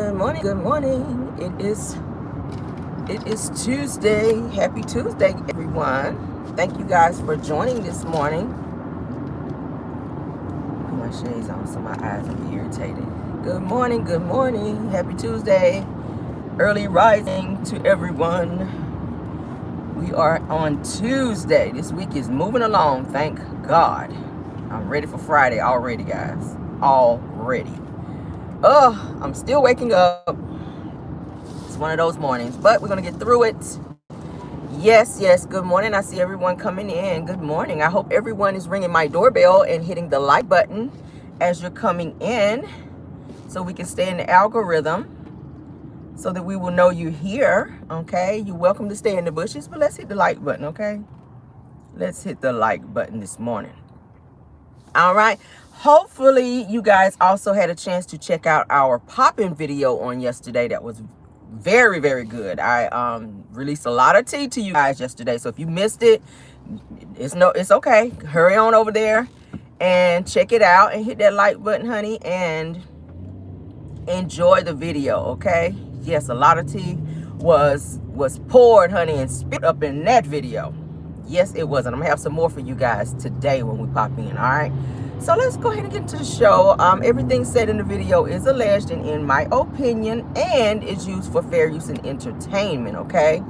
Good morning. Good morning. It is Tuesday. Happy Tuesday, everyone. Thank you guys for joining this morning. Put my shades on so my eyes will be irritated. Good morning. Good morning. Happy Tuesday. Early rising to everyone. We are on Tuesday. This week is moving along. Thank God. I'm ready for Friday already, guys. Already. I'm still waking up. It's one of those mornings, but we're going to get through it. Yes. Good morning. I see everyone coming in. Good morning. I hope everyone is ringing my doorbell and hitting the like button as you're coming in so we can stay in the algorithm so that we will know you're here. Okay. You're welcome to stay in the bushes, but let's hit the like button. Okay. Let's hit the like button this morning. All right. Hopefully you guys also had a chance to check out our pop-in video on yesterday. That was very, very good. I released a lot of tea to you guys yesterday. So if you missed it, it's okay. Hurry on over there and check it out and hit that like button, honey, and enjoy the video. Okay. Yes, a lot of tea was poured, honey, and spit up in that video. Yes, it was. And I'm gonna have some more for you guys today when we pop in. All right. So let's go ahead and get into the show. Everything said in the video is alleged and in my opinion and is used for fair use and entertainment. Okay.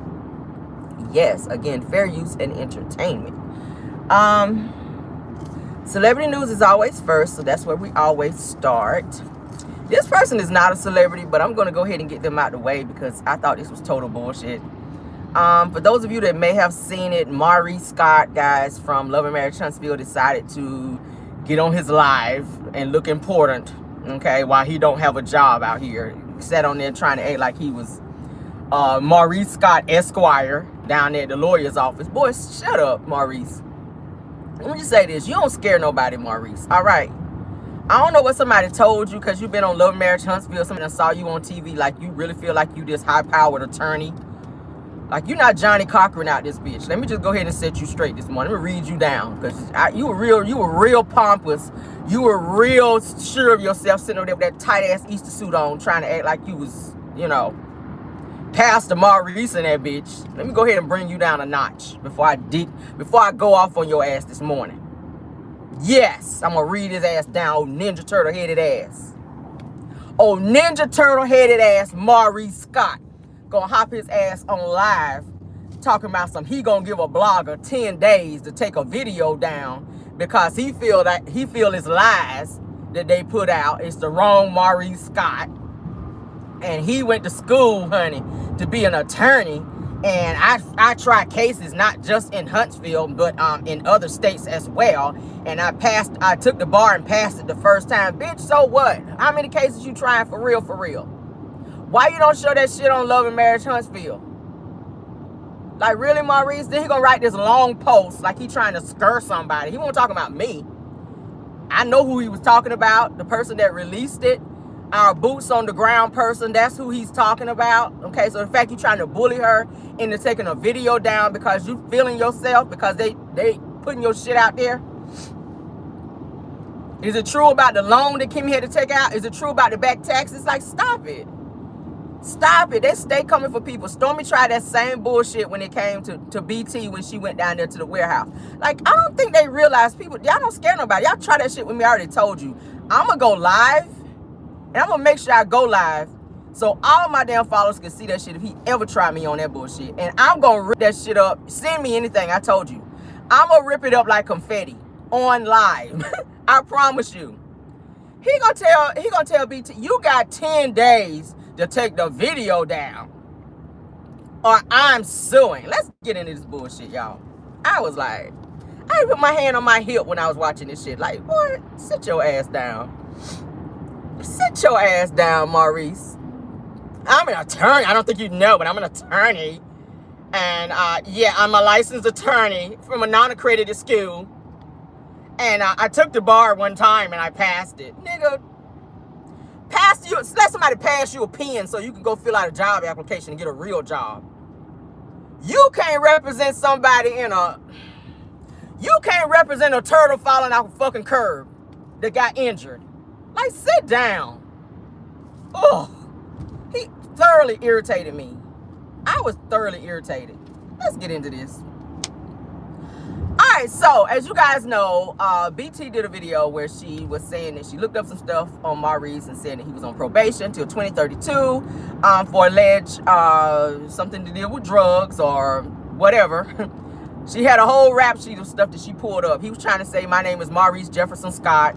Yes, again, fair use and entertainment. Celebrity news is always first, so that's where we always start. This person is not a celebrity, but I'm gonna go ahead and get them out the way because I thought this was total bullshit. For those of you that may have seen it, Maurice Scott, guys, from Love and Marriage Huntsville decided to get on his live and look important, okay, while he don't have a job out here. He sat on there trying to act like he was Maurice Scott Esquire down there at the lawyer's office. Boy, shut up, Maurice. Let me just say this. You don't scare nobody, Maurice, all right? I don't know what somebody told you because you've been on Love and Marriage Huntsville. Somebody saw you on TV like you really feel like you this high-powered attorney. Like, you're not Johnny Cochran out this bitch. Let me just go ahead and set you straight this morning. Let me read you down. Because you were real pompous. You were real sure of yourself sitting over there with that tight-ass Easter suit on trying to act like you was, you know, Pastor Maurice in that bitch. Let me go ahead and bring you down a notch before I go off on your ass this morning. Yes, I'm going to read his ass down, old Ninja Turtle-headed ass. Old Ninja Turtle-headed ass Maurice Scott. Gonna hop his ass on live talking about he gonna give a blogger 10 days to take a video down because he feel his lies that they put out is the wrong Maurice Scott, and he went to school, honey, to be an attorney. And I tried cases not just in Huntsville but in other states as well, and I took the bar and passed it the first time. Bitch, so what? How many cases you trying for real? Why you don't show that shit on Love and Marriage Huntsville? Like, really, Maurice? Then he gonna write this long post like he trying to scare somebody. He won't talk about me. I know who he was talking about. The person that released it. Our boots on the ground person. That's who he's talking about. Okay, so the fact you trying to bully her into taking a video down because you feeling yourself because they putting your shit out there. Is it true about the loan that Kim had to take out? Is it true about the back taxes? Like, stop it. Stop it. They stay coming for people. Stormy tried that same bullshit when it came to BT when she went down there to the warehouse. Like, I don't think they realize y'all don't scare nobody. Y'all try that shit with me. I already told you. I'm going to go live, and I'm going to make sure I go live so all my damn followers can see that shit if he ever try me on that bullshit. And I'm going to rip that shit up. Send me anything. I told you. I'm going to rip it up like confetti on live. I promise you. He gonna tell BT, you got 10 days to take the video down or I'm suing. Let's get into this bullshit, y'all. I was like, I put my hand on my hip when I was watching this shit. Like, boy, sit your ass down. Sit your ass down, Maurice. I'm an attorney. I don't think you know, but I'm an attorney. And yeah, I'm a licensed attorney from a non-accredited school. And I took the bar one time and I passed it. Nigga, let somebody pass you a pen so you can go fill out a job application and get a real job. You can't represent somebody you can't represent a turtle falling off a fucking curb that got injured. Like, sit down. Oh, thoroughly irritated me. I was thoroughly irritated. Let's get into this. All right, so as you guys know, BT did a video where she was saying that she looked up some stuff on Maurice and said that he was on probation till 2032 for alleged something to deal with drugs or whatever. She had a whole rap sheet of stuff that she pulled up. He was trying to say, my name is Maurice Jefferson Scott.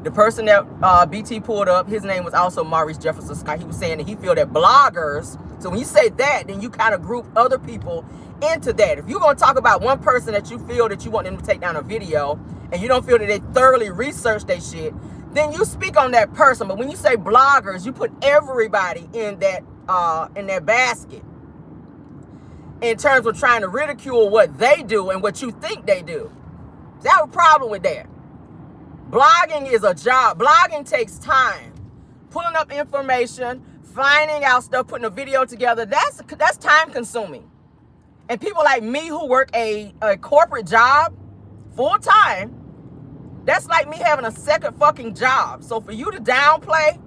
The person that BT pulled up, his name was also Maurice Jefferson Scott. He was saying that he feel that bloggers, so when you say that, then you kind of group other people into that. If you're going to talk about one person that you feel that you want them to take down a video and you don't feel that they thoroughly researched their shit, then you speak on that person. But when you say bloggers, you put everybody in that basket in terms of trying to ridicule what they do and what you think they do. So I have a problem with that. Blogging is a job. Blogging takes time. Pulling up information, finding out stuff, putting a video together, that's time consuming. And people like me who work a corporate job full time, that's like me having a second fucking job. So for you to downplay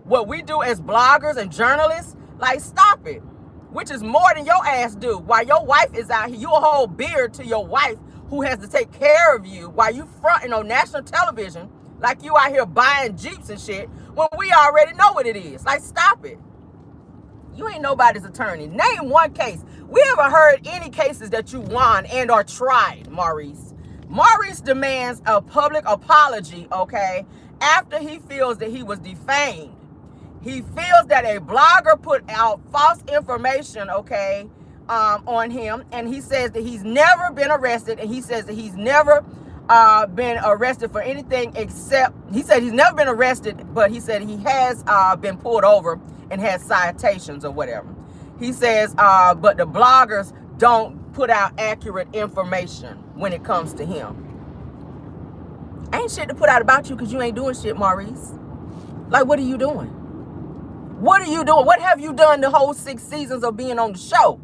what we do as bloggers and journalists, like, stop it. Which is more than your ass do. While your wife is out here, you a whole beard to your wife who has to take care of you while you fronting on national television like you out here buying Jeeps and shit when we already know what it is. Like, stop it. You ain't nobody's attorney. Name one case. We haven't heard any cases that you won and or tried, Maurice. Maurice demands a public apology, okay, after he feels that he was defamed. He feels that a blogger put out false information, okay, on him, and he says that he's never been arrested, and he says that he's never been arrested for anything except, he said he's never been arrested, but he said he has been pulled over and has citations or whatever. He says, but the bloggers don't put out accurate information when it comes to him. Ain't shit to put out about you because you ain't doing shit, Maurice. Like, what are you doing? What are you doing? What have you done the whole 6 seasons of being on the show?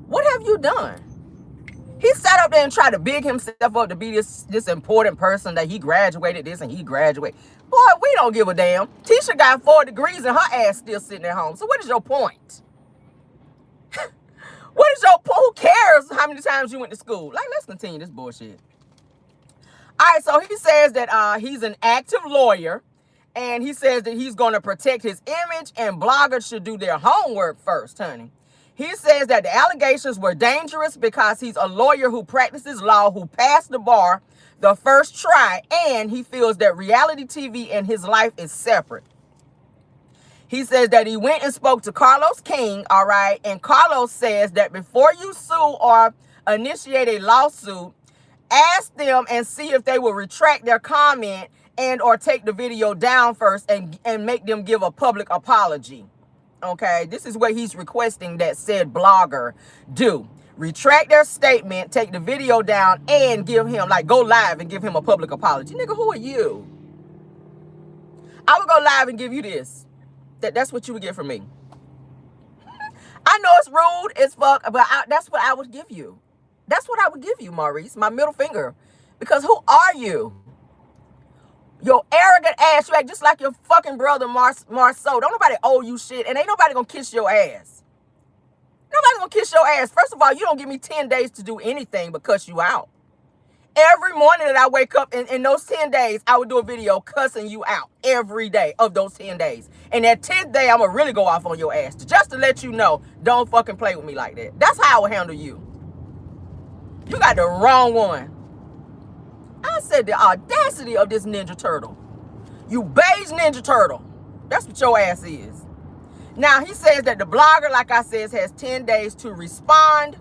What have you done? He sat up there and tried to big himself up to be this important person that he graduated this and he graduated. Boy, we don't give a damn. Tisha got 4 degrees and her ass still sitting at home. So what is your point? What is your point? Who cares how many times you went to school? Like, let's continue this bullshit. All right, so he says that he's an active lawyer. And he says that he's going to protect his image and bloggers should do their homework first, honey. He says that the allegations were dangerous because he's a lawyer who practices law, who passed the bar the first try, and he feels that reality TV and his life is separate. He says that he went and spoke to Carlos King, all right, and Carlos says that before you sue or initiate a lawsuit, ask them and see if they will retract their comment and or take the video down first and make them give a public apology. Okay, this is what he's requesting that said blogger do. Retract their statement, take the video down, and give him, like, go live and give him a public apology. Nigga, who are you? I would go live and give you this. That's what you would get from me. I know it's rude as fuck, but that's what I would give you. That's what I would give you, Maurice, my middle finger. Because who are you? Your arrogant ass, you act just like your fucking brother Marceau. Don't nobody owe you shit, and ain't nobody gonna kiss your ass. Nobody gonna kiss your ass. First of all, you don't give me 10 days to do anything but cuss you out. Every morning that I wake up, in those 10 days, I would do a video cussing you out every day of those 10 days. And that 10th day, I'm gonna really go off on your ass. Just to let you know, don't fucking play with me like that. That's how I would handle you. You got the wrong one. I said the audacity of this Ninja Turtle. You beige Ninja Turtle. That's what your ass is. Now, he says that the blogger, like I said, has 10 days to respond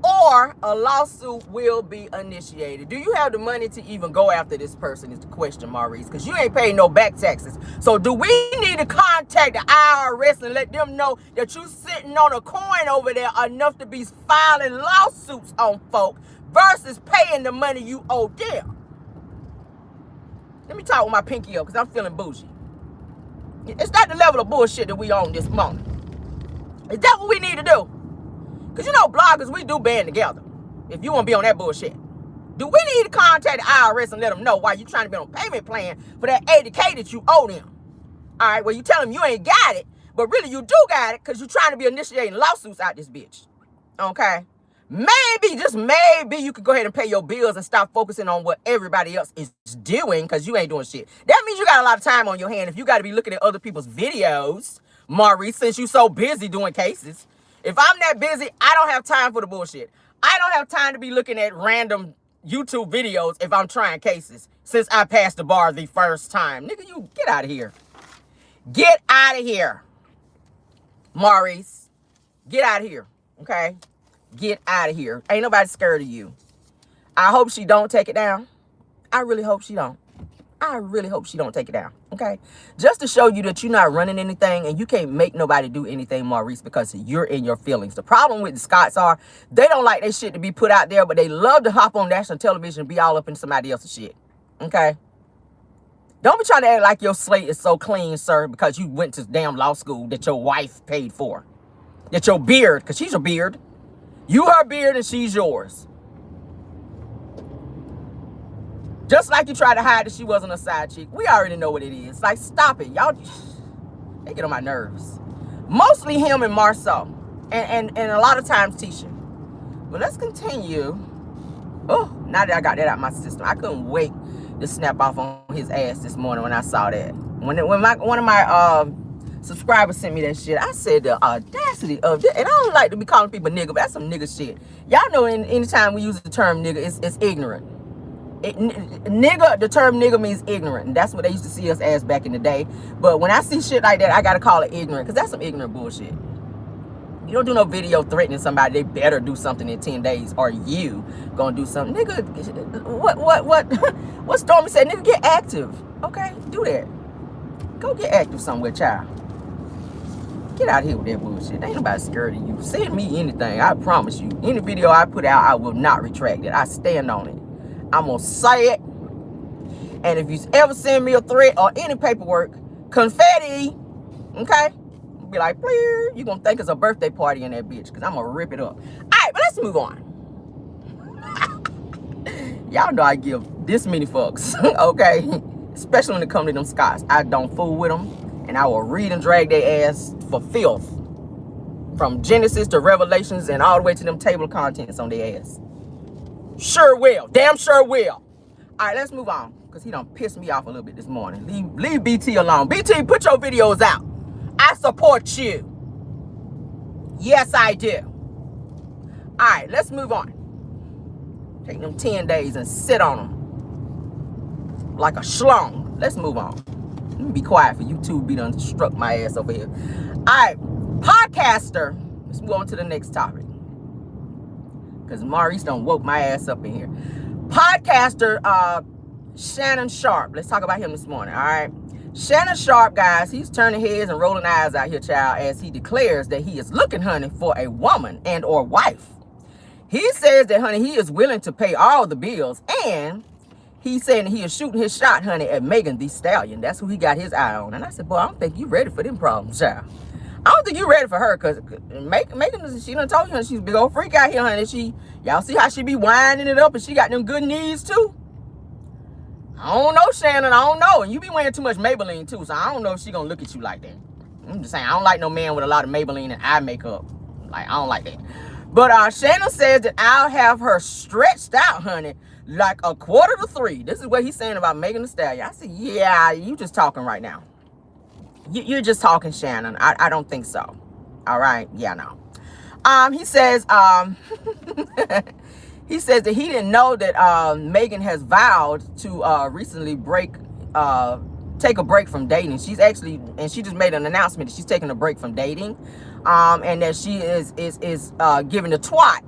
or a lawsuit will be initiated. Do you have the money to even go after this person is the question, Maurice, because you ain't paying no back taxes. So do we need to contact the IRS and let them know that you sitting on a coin over there enough to be filing lawsuits on folk versus paying the money you owe them? Let me talk with my pinky up because I'm feeling bougie. It's not the level of bullshit that we on this moment. Is that what we need to do? Because, you know, bloggers, we do band together. If you want to be on that bullshit. Do we need to contact the IRS and let them know why you trying to be on a payment plan for that $80K that you owe them? All right, well, you tell them you ain't got it, But really, you do got it because you're trying to be initiating lawsuits out this bitch. Okay? Maybe, just maybe, you could go ahead and pay your bills and stop focusing on what everybody else is doing because you ain't doing shit. That means you got a lot of time on your hand if you got to be looking at other people's videos, Maurice, since you so busy doing cases. If I'm that busy, I don't have time for the bullshit. I don't have time to be looking at random YouTube videos if I'm trying cases since I passed the bar the first time. Nigga, you get out of here. Get out of here, Maurice. Get out of here, okay? Get out of here. Ain't nobody scared of you. I hope she don't take it down. I really hope she don't. I really hope she don't take it down, okay? Just to show you that you're not running anything and you can't make nobody do anything, Maurice, because you're in your feelings. The problem with the Scots are they don't like their shit to be put out there, but they love to hop on national television and be all up in somebody else's shit, okay? Don't be trying to act like your slate is so clean, sir, because you went to damn law school that your wife paid for. That your beard, because she's your beard. You her beard and she's yours. Just like you tried to hide that she wasn't a side chick. We already know what it is. Like, stop it. Y'all, they get on my nerves. Mostly him and Marceau. And a lot of times Tisha. But let's continue. Oh, now that I got that out of my system. I couldn't wait to snap off on his ass this morning when I saw that. When one of my subscribers sent me that shit, I said the audacity of this. And I don't like to be calling people nigga, but that's some nigga shit. Y'all know anytime we use the term nigga, it's ignorant. Nigga, the term nigga means ignorant. And that's what they used to see us as back in the day. But when I see shit like that, I gotta call it ignorant. Because that's some ignorant bullshit. You don't do no video threatening somebody. They better do something in 10 days. Or you gonna do something. Nigga, what Stormy said, nigga, get active. Okay? Do that. Go get active somewhere, child. Get out of here with that bullshit. Ain't nobody scared of you. Send me anything. I promise you. Any video I put out, I will not retract it. I stand on it. I'm going to say it. And if you ever send me a threat or any paperwork, confetti, okay? Be like, please, you're going to think it's a birthday party in that bitch because I'm going to rip it up. All right, but let's move on. Y'all know I give this many fucks, okay? Especially when it comes to them Scots. I don't fool with them, and I will read and drag their ass for filth. From Genesis to Revelations and all the way to them table of contents on their ass. Sure will. Damn sure will. All right, let's move on. Because he done pissed me off a little bit this morning. Leave BT alone. BT, put your videos out. I support you. Yes, I do. All right, let's move on. Take them 10 days and sit on them. Like a schlong. Let's move on. Let me be quiet for you two be done struck my ass over here. All right, podcaster. Let's move on to the next topic. Because Maurice done woke my ass up in here. Podcaster Shannon Sharp. Let's talk about him this morning, all right? Shannon Sharp, guys, he's turning heads and rolling eyes out here, child, as he declares that he is looking, honey, for a woman and or wife. He says that, honey, he is willing to pay all the bills. And he's saying that he is shooting his shot, honey, at Megan Thee Stallion. That's who he got his eye on. And I said, boy, I don't think you ready for them problems, child. I don't think you ready for her, because Megan, she done told you, honey, she's a big old freak out here, honey. Y'all see how she be winding it up, and she got them good knees, too? I don't know, Shannon, I don't know. And you be wearing too much Maybelline, too, so I don't know if she gonna look at you like that. I'm just saying, I don't like no man with a lot of Maybelline and eye makeup. Like, I don't like that. But Shannon says that I'll have her stretched out, honey, like 2:45. This is what he's saying about Megan Thee Stallion. I said, yeah, you just talking right now. You're just talking, Shannon. I don't think so. All right. Yeah, no. He says he says that he didn't know that Megan has vowed to recently take a break from dating. She just made an announcement that she's taking a break from dating, and that she is giving the twat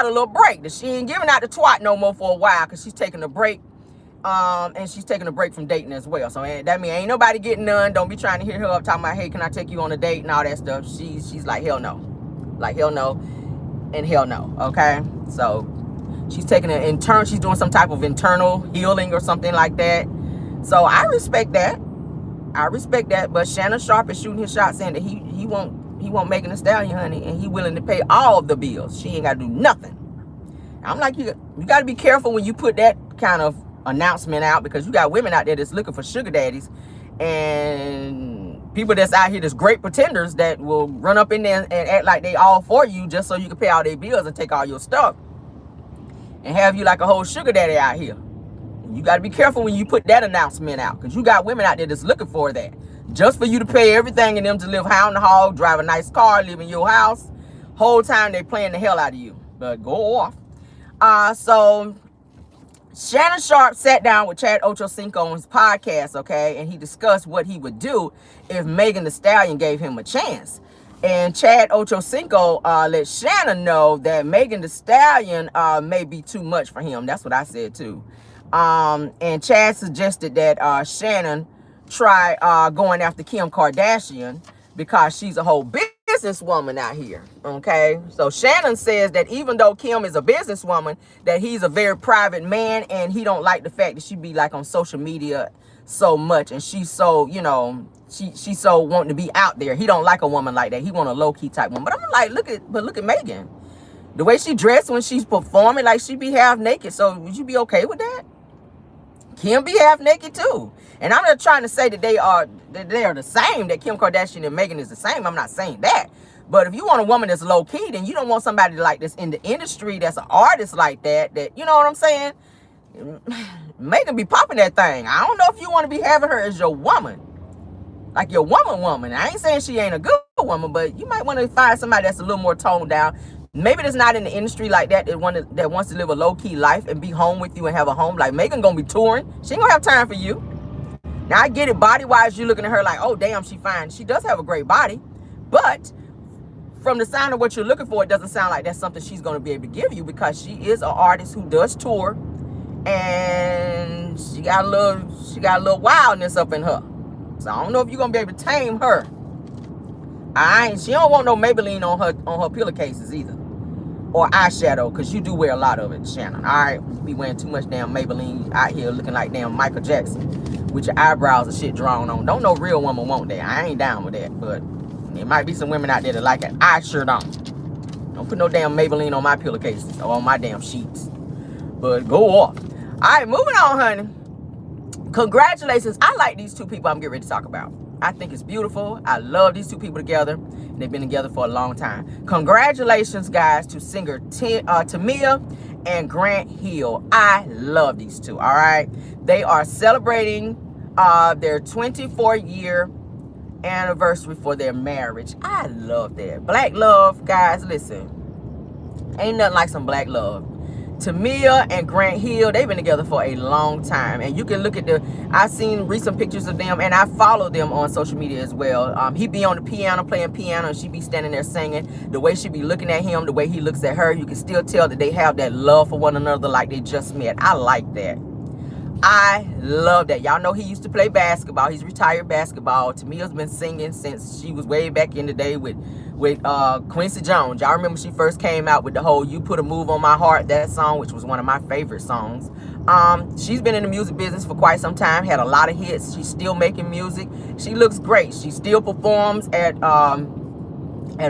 a little break. That she ain't giving out the twat no more for a while because she's taking a break. And she's taking a break from dating as well. So that means ain't nobody getting none. Don't be trying to hit her up talking about, hey, can I take you on a date and all that stuff. She's like, hell no. Like, hell no and hell no. Okay? So she's taking she's doing some type of internal healing or something like that. So I respect that. But Shannon Sharp is shooting his shot saying that he won't Megan Thee Stallion, honey, and he willing to pay all of the bills. She ain't got to do nothing. I'm like, you got to be careful when you put that kind of announcement out, because you got women out there that's looking for sugar daddies, and people that's out here, that's great pretenders that will run up in there and act like they all for you just so you can pay all their bills and take all your stuff and have you like a whole sugar daddy out here. You got to be careful when you put that announcement out, because you got women out there that's looking for that, just for you to pay everything and them to live hound the hog, drive a nice car, live in your house. Whole time they playing the hell out of you. But go off. So Shannon Sharp sat down with Chad Ochocinco on his podcast, okay, and he discussed what he would do if Megan Thee Stallion gave him a chance. And Chad Ochocinco let Shannon know that Megan Thee Stallion may be too much for him. That's what I said too. And Chad suggested that Shannon try going after Kim Kardashian because she's a whole businesswoman out here, okay? So Shannon says that even though Kim is a businesswoman, that he's a very private man, and he don't like the fact that she be like on social media so much, and she's so, you know, she's so wanting to be out there. He don't like a woman like that. He want a low-key type woman. But I'm like, look at Megan. The way she dressed when she's performing, like she be half naked. So would you be okay with that? Kim be half naked too. And I'm not trying to say that they are the same, that Kim Kardashian and Megan is the same. I'm not saying that. But if you want a woman that's low key, then you don't want somebody like this in the industry that's an artist like that, you know what I'm saying? Megan be popping that thing. I don't know if you want to be having her as your woman. Like your woman. I ain't saying she ain't a good woman, but you might want to find somebody that's a little more toned down. Maybe that's not in the industry like that, that wants to live a low-key life and be home with you and have a home. Like Megan gonna be touring. She ain't gonna have time for you. Now I get it, body-wise, you're looking at her like, oh damn, she fine. She does have a great body. But from the sound of what you're looking for, it doesn't sound like that's something she's gonna be able to give you, because she is an artist who does tour, and she got a little wildness up in her. So I don't know if you're gonna be able to tame her. She don't want no Maybelline on her pillowcases either, or eyeshadow, because you do wear a lot of it, Shannon. All right, you be wearing too much damn Maybelline out here looking like damn Michael Jackson with your eyebrows and shit drawn on. Don't no real woman want that. I ain't down with that, but there might be some women out there that like it. I sure don't. Don't put no damn Maybelline on my pillowcases or on my damn sheets. But go off. All right, moving on, honey. Congratulations. I like these two people I'm getting ready to talk about. I think it's beautiful. I love these two people together. They've been together for a long time. Congratulations, guys, to singer Tamia and Grant Hill. I love these two, all right? They are celebrating their 24-year anniversary for their marriage. I love that. Black love, guys, listen. Ain't nothing like some black love. Tamia and Grant Hill, they've been together for a long time, and you can look at I've seen recent pictures of them, and I follow them on social media as well. He be on the piano, playing piano, and she be standing there singing. The way she be looking at him, the way he looks at her, you can still tell that they have that love for one another like they just met. I like that. I love that. Y'all know he used to play basketball. He's retired basketball. Tamia's been singing since she was way back in the day with Quincy Jones. Y'all remember she first came out with the whole "You Put a Move on My Heart," that song, which was one of my favorite songs. She's been in the music business for quite some time, had a lot of hits. She's still making music. She looks great. She still performs at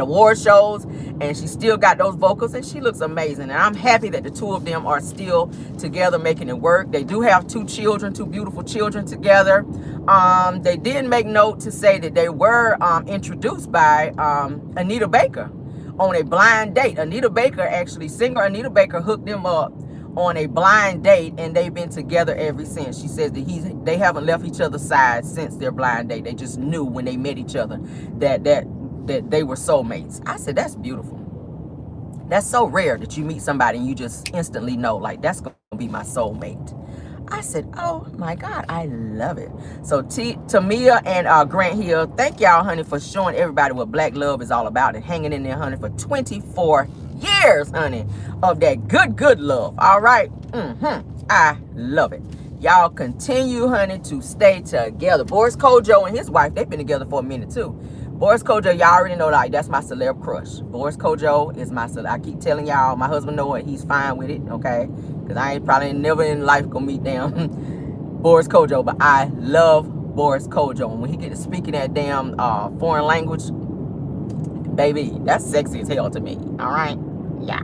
award shows, and she still got those vocals, and she looks amazing. And I'm happy that the two of them are still together making it work. They do have two beautiful children together. They did make note to say that they were introduced by Anita Baker on a blind date. Singer Anita Baker hooked them up on a blind date, and they've been together ever since. She says that they haven't left each other's side since their blind date. They just knew when they met each other that they were soulmates. I said, that's beautiful. That's so rare that you meet somebody and you just instantly know, like, that's gonna be my soulmate. I said, oh my God, I love it. So Tamia and Grant Hill, thank y'all, honey, for showing everybody what black love is all about and hanging in there, honey, for 24 years, honey, of that good love. All right. I love it. Y'all continue, honey, to stay together. Boris Kojo and his wife, they've been together for a minute too. Boris Kojo, y'all already know, like, that's my celeb crush. Boris Kojo is my celeb. I keep telling y'all, my husband know it. He's fine with it, okay? Because I ain't probably never in life gonna meet damn Boris Kojo, but I love Boris Kojo. And when he get to speaking that damn foreign language, baby, that's sexy as hell to me, all right? Yeah,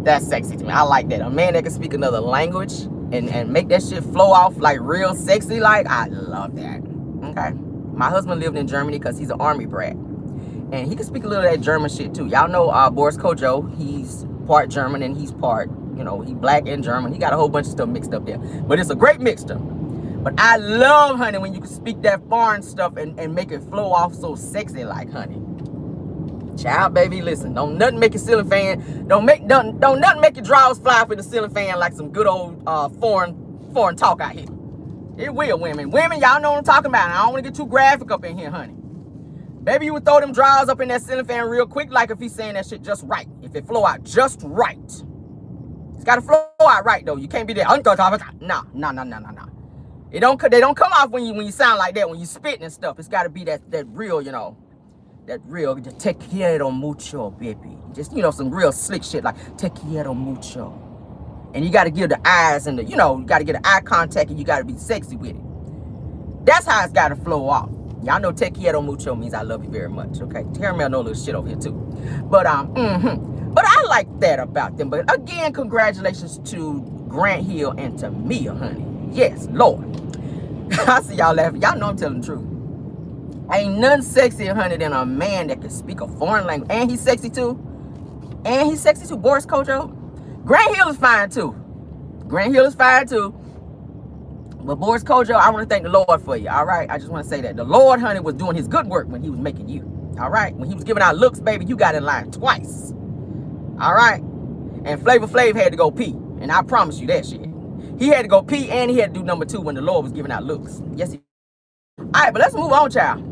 that's sexy to me. I like that. A man that can speak another language and make that shit flow off like real sexy, like, I love that, okay? My husband lived in Germany because he's an army brat. And he can speak a little of that German shit too. Y'all know Boris Kojo, he's part German and he's part, you know, he black and German. He got a whole bunch of stuff mixed up there. But it's a great mixture. But I love, honey, when you can speak that foreign stuff and make it flow off so sexy like, honey. Child, baby, listen, don't nothing make your ceiling fan, don't nothing make your drawers fly for the ceiling fan like some good old foreign talk out here. It will, women. Women, y'all know what I'm talking about. I don't want to get too graphic up in here, honey. Baby, you would throw them drawers up in that ceiling fan real quick, like if he's saying that shit just right. If it flow out just right. It's got to flow out right, though. You can't be there. No. They don't come off when you sound like that, when you spitting and stuff. It's got to be that real, you know, that real, just te quiero mucho, baby. Just, you know, some real slick shit like te quiero mucho. And you got to give the eyes and the, you know, you got to get the eye contact and you got to be sexy with it. That's how it's got to flow off. Y'all know te quiero mucho means I love you very much, okay? Caramel know a little shit over here too. But but I like that about them. But again, congratulations to Grant Hill and to Mia, honey. Yes, Lord. I see y'all laughing. Y'all know I'm telling the truth. Ain't nothing sexier, honey, than a man that can speak a foreign language. And he's sexy too. Boris Kojo. Grant Hill is fine too. But Boris Kojo, I want to thank the Lord for you, all right? I just want to say that. The Lord, honey, was doing his good work when he was making you, all right? When he was giving out looks, baby, you got in line twice, all right? And Flavor Flav had to go pee, and I promise you that shit. He had to go pee, and he had to do number 2 when the Lord was giving out looks. Yes, he. All right, but let's move on, child.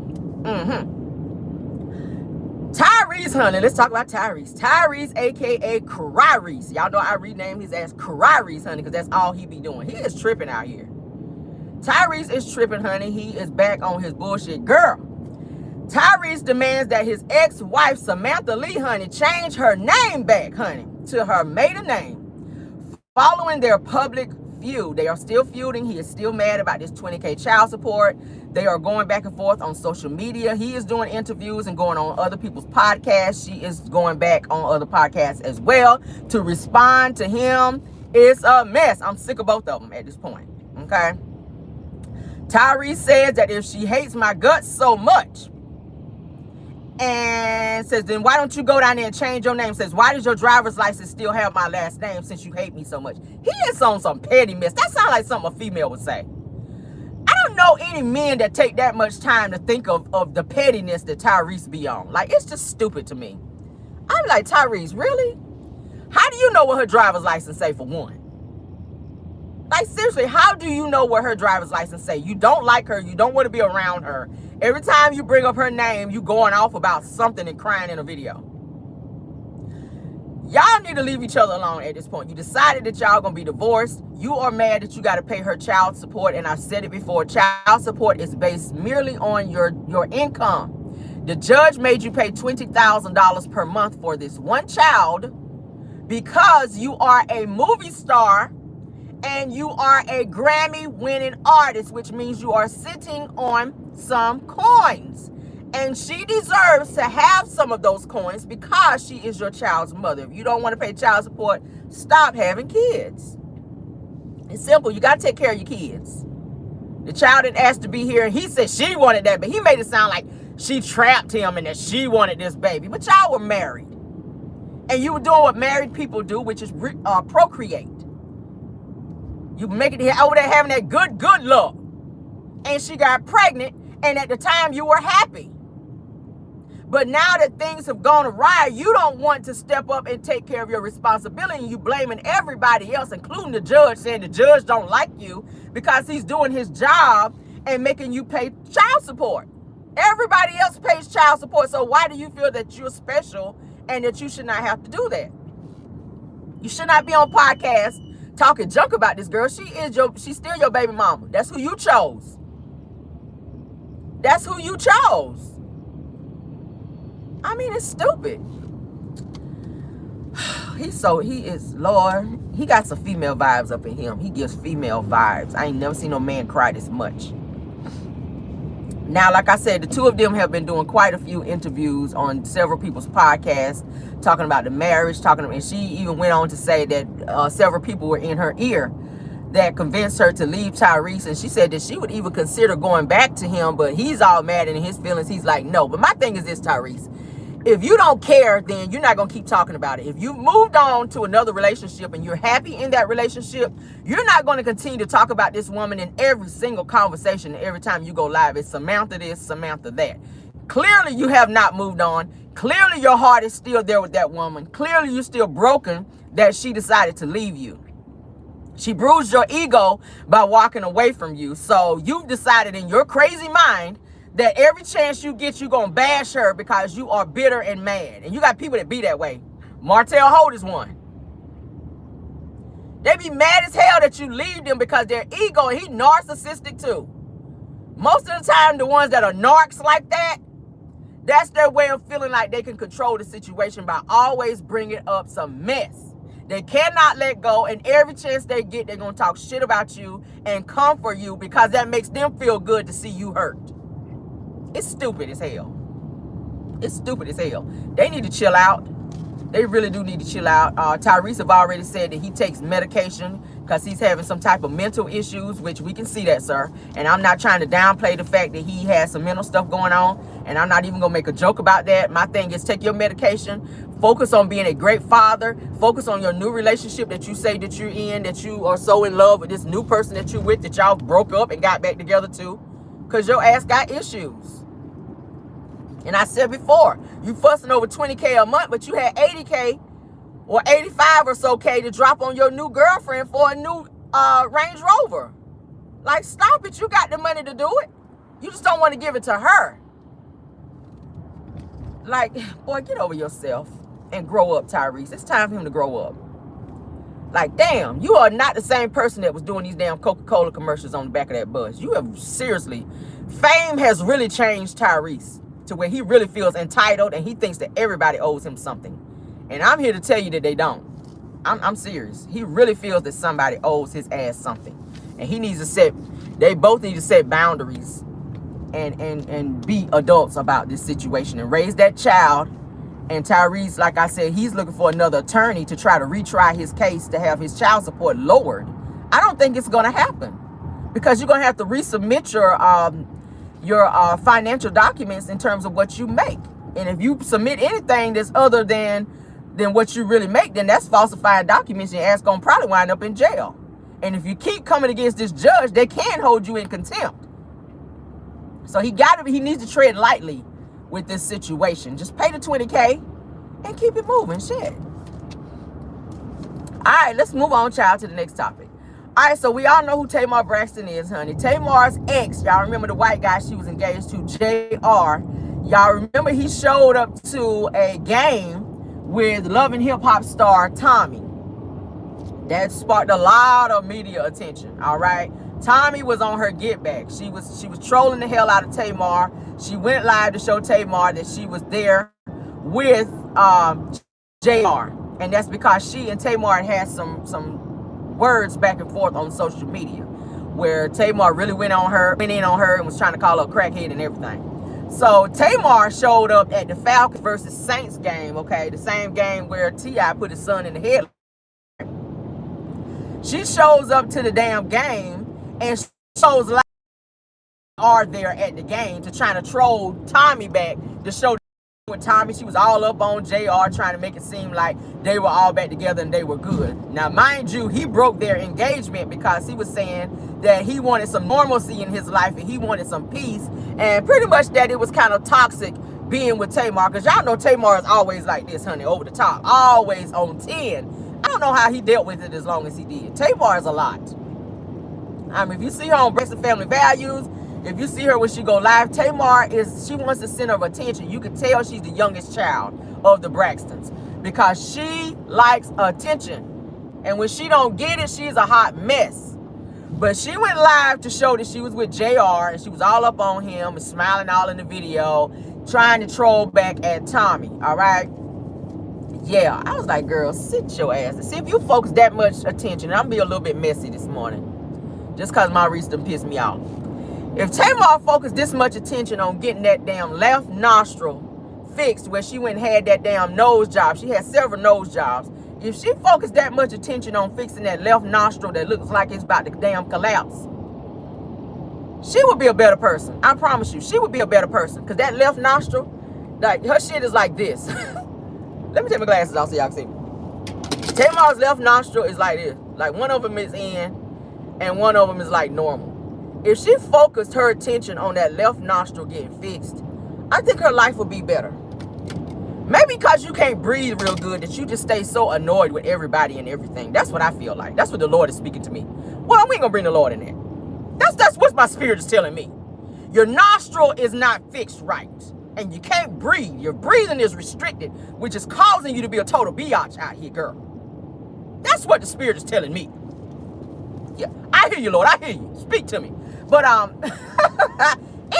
Tyrese, honey, let's talk about Tyrese. Tyrese, a.k.a. Cryrese. Y'all know I renamed his ass Cryrese, honey, because that's all he be doing. He is tripping out here. Tyrese is tripping, honey. He is back on his bullshit. Girl, Tyrese demands that his ex-wife, Samantha Lee, honey, change her name back, honey, to her maiden name. Following their public feud, they are still feuding. He is still mad about this $20K child support. They are going back and forth on social media. He is doing interviews and going on other people's podcasts. She is going back on other podcasts as well to respond to him. It's a mess. I'm sick of both of them at this point, okay? Tyrese says that if she hates my guts so much, and says, then why don't you go down there and change your name? Says, why does your driver's license still have my last name since you hate me so much? He is on some petty mess. That sounds like something a female would say. I don't know any men that take that much time to think of the pettiness that Tyrese be on. Like, it's just stupid to me. I'm like, Tyrese, really? How do you know what her driver's license say, for one? Like, seriously, how do you know what her driver's license say? You don't like her. You don't want to be around her. Every time you bring up her name, you going off about something and crying in a video. Y'all need to leave each other alone at this point. You decided that y'all going to be divorced. You are mad that you got to pay her child support. And I've said it before. Child support is based merely on your income. The judge made you pay $20,000 per month for this one child because you are a movie star and you are a Grammy-winning artist, which means you are sitting on some coins. And she deserves to have some of those coins because she is your child's mother. If you don't want to pay child support, stop having kids. It's simple. You got to take care of your kids. The child didn't ask to be here, and he said she wanted that, but he made it sound like she trapped him and that she wanted this baby. But y'all were married. And you were doing what married people do, which is procreate. You make it over there having that good luck. And she got pregnant, and at the time you were happy. But now that things have gone awry, you don't want to step up and take care of your responsibility. You blaming everybody else, including the judge, saying the judge don't like you because he's doing his job and making you pay child support. Everybody else pays child support, so why do you feel that you're special and that you should not have to do that? You should not be on podcasts talking junk about this girl. She's still your baby mama. That's who you chose. That's who you chose. I mean, it's stupid. He is, Lord, he got some female vibes up in him. He gives female vibes. I ain't never seen no man cry this much. Now, like I said, the two of them have been doing quite a few interviews on several people's podcasts, talking about the marriage, and she even went on to say that several people were in her ear that convinced her to leave Tyrese, and she said that she would even consider going back to him, but he's all mad in his feelings. He's like, no. But my thing is this, Tyrese, if you don't care, then you're not going to keep talking about it. If you've moved on to another relationship and you're happy in that relationship, you're not going to continue to talk about this woman in every single conversation. Every time you go live, it's Samantha this, Samantha that. Clearly, you have not moved on. Clearly, your heart is still there with that woman. Clearly, you're still broken that she decided to leave you. She bruised your ego by walking away from you. So you've decided in your crazy mind that every chance you get, you're going to bash her because you are bitter and mad. And you got people that be that way. Martell Holt is one. They be mad as hell that you leave them because their ego, and he narcissistic too. Most of the time, the ones that are narcs like that, that's their way of feeling like they can control the situation by always bringing up some mess. They cannot let go, and every chance they get, they're going to talk shit about you and come for you because that makes them feel good to see you hurt. It's stupid as hell. It's stupid as hell. They need to chill out. They really do need to chill out. Tyrese have already said that he takes medication because he's having some type of mental issues, which we can see that, sir. And I'm not trying to downplay the fact that he has some mental stuff going on, and I'm not even going to make a joke about that. My thing is take your medication. Focus on being a great father. Focus on your new relationship that you say that you're in, that you are so in love with this new person that you're with, that y'all broke up and got back together too. Because your ass got issues. And I said before, you fussing over 20K a month, but you had 80K or 85 or so K to drop on your new girlfriend for a new Range Rover. Like, stop it. You got the money to do it. You just don't want to give it to her. Like, boy, get over yourself and grow up, Tyrese. It's time for him to grow up. Like, damn, you are not the same person that was doing these damn Coca-Cola commercials on the back of that bus. You have seriously, fame has really changed Tyrese to where he really feels entitled and he thinks that everybody owes him something. And I'm here to tell you that they don't. I'm serious. He really feels that somebody owes his ass something. And he needs to set, they both need to set boundaries and be adults about this situation and raise that child. And Tyrese, like I said, he's looking for another attorney to try to retry his case to have his child support lowered. I don't think it's going to happen because you're going to have to resubmit your financial documents in terms of what you make. And if you submit anything that's other than what you really make, then that's falsifying documents, and your ass going to probably wind up in jail. And if you keep coming against this judge, they can hold you in contempt. So he needs to tread lightly with this situation. Just pay the 20K and keep it moving. Shit. All right, let's move on, child, to the next topic. All right, so we all know who Tamar Braxton is, honey. Tamar's ex, y'all remember the white guy she was engaged to, JR. Y'all remember he showed up to a game with Love and Hip Hop star Tommy. That sparked a lot of media attention, all right? Tommy was on her get back. She was trolling the hell out of Tamar. She went live to show Tamar that she was there with JR. And that's because she and Tamar had some words back and forth on social media where Tamar really went in on her and was trying to call her a crackhead and everything. So Tamar showed up at the Falcons versus Saints game, okay? The same game where T.I. put his son in the head. She shows up to the damn game and shows like are there at the game to try to troll Tommy back to show with Tommy. She was all up on JR trying to make it seem like they were all back together and they were good. Now, mind you, he broke their engagement because he was saying that he wanted some normalcy in his life and he wanted some peace, and pretty much that it was kind of toxic being with Tamar, because y'all know Tamar is always like this, honey, over the top, always on 10. I don't know how he dealt with it as long as he did. Tamar is a lot. I mean, if you see her on Braxton Family Values, if you see her when she go live, Tamar she wants the center of attention. You can tell she's the youngest child of the Braxtons because she likes attention. And when she don't get it, she's a hot mess. But she went live to show that she was with JR and she was all up on him and smiling all in the video, trying to troll back at Tommy, all right? Yeah, I was like, girl, sit your ass. See, if you focus that much attention, and I'm be a little bit messy this morning just because Maurice done pissed me off. If Tamar focused this much attention on getting that damn left nostril fixed where she went and had that damn nose job, she had several nose jobs, If she focused that much attention on fixing that left nostril that looks like it's about to damn collapse, she would be a better person. I promise you, she would be a better person. Because that left nostril, like, her shit is like this. Let me take my glasses off so y'all can see. Tamar's left nostril is like this. Like, one of them is in, and one of them is like normal. If she focused her attention on that left nostril getting fixed, I think her life would be better. Maybe because you can't breathe real good that you just stay so annoyed with everybody and everything. That's what I feel like. That's what the Lord is speaking to me. Well, we ain't gonna bring the Lord in there. That's what my spirit is telling me. Your nostril is not fixed right. And you can't breathe. Your breathing is restricted, which is causing you to be a total biatch out here, girl. That's what the spirit is telling me. Yeah, I hear you, Lord. I hear you. Speak to me. But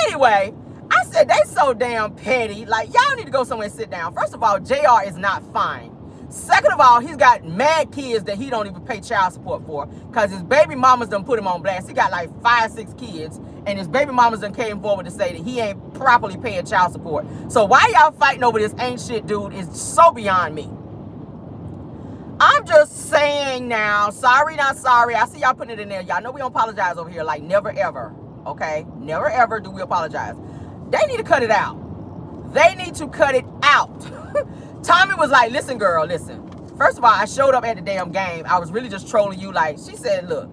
anyway, I said they so damn petty. Like, y'all need to go somewhere and sit down. First of all, JR is not fine. Second of all, he's got mad kids that he don't even pay child support for because his baby mamas done put him on blast. He got like 5, 6 kids, and his baby mamas done came forward to say that he ain't properly paying child support. So why y'all fighting over this ain't shit dude is so beyond me. I'm just saying now, sorry, not sorry. I see y'all putting it in there. Y'all know we don't apologize over here, like never ever, okay? Never ever do we apologize. They need to cut it out. They need to cut it out. Tommy was like, listen, girl, listen. First of all, I showed up at the damn game. I was really just trolling you. Like, she said, look,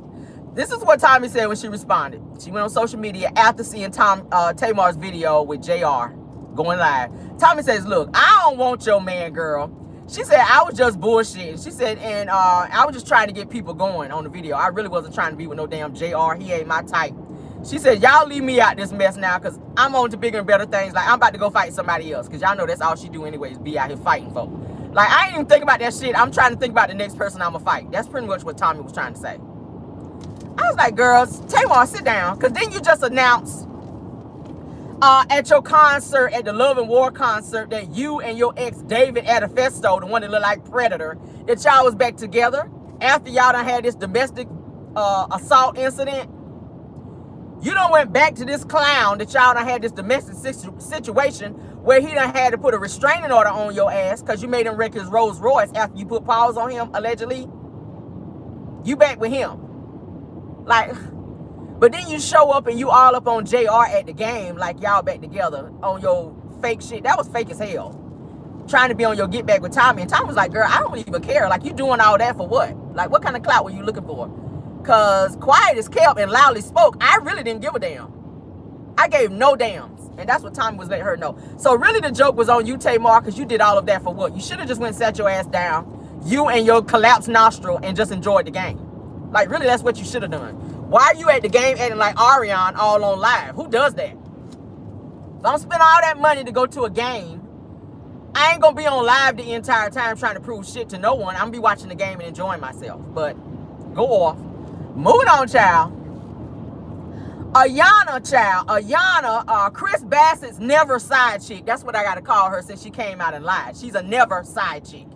this is what Tommy said when she responded. She went on social media after seeing Tamar's video with JR going live. Tommy says, look, I don't want your man, girl. She said, I was just bullshitting. She said, and I was just trying to get people going on the video. I really wasn't trying to be with no damn JR. He ain't my type. She said, y'all leave me out this mess now because I'm on to bigger and better things. Like, I'm about to go fight somebody else because y'all know that's all she do anyways, be out here fighting folk. Like, I ain't even think about that shit. I'm trying to think about the next person I'm going to fight. That's pretty much what Tommy was trying to say. I was like, girls, Tamar, sit down. Because then you just announced at your concert, at the Love and War concert, that you and your ex, David Adafesto, the one that looked like Predator, that y'all was back together after y'all done had this domestic assault incident. You done went back to this clown that y'all done had this domestic situation where he done had to put a restraining order on your ass because you made him wreck his Rolls Royce after you put pause on him, allegedly. You back with him. Like, but then you show up and you all up on JR at the game like y'all back together on your fake shit. That was fake as hell. Trying to be on your get back with Tommy. And Tommy was like, girl, I don't even care. Like, you doing all that for what? Like, what kind of clout were you looking for? Because quiet as kept and loudly spoke, I really didn't give a damn. I gave no dams. And that's what Tommy was letting her know. So really the joke was on you, Tamar, because you did all of that for what? You should have just went and sat your ass down, you and your collapsed nostril, and just enjoyed the game. Like, really, that's what you should have done. Why are you at the game acting like Ariane all on live? Who does that? Don't spend all that money to go to a game. I ain't going to be on live the entire time trying to prove shit to no one. I'm going to be watching the game and enjoying myself. But go off. Moving on, child. Ayana, child. Ayana, Chris Bassett's never side chick. That's what I got to call her since she came out and lied. She's a never side chick.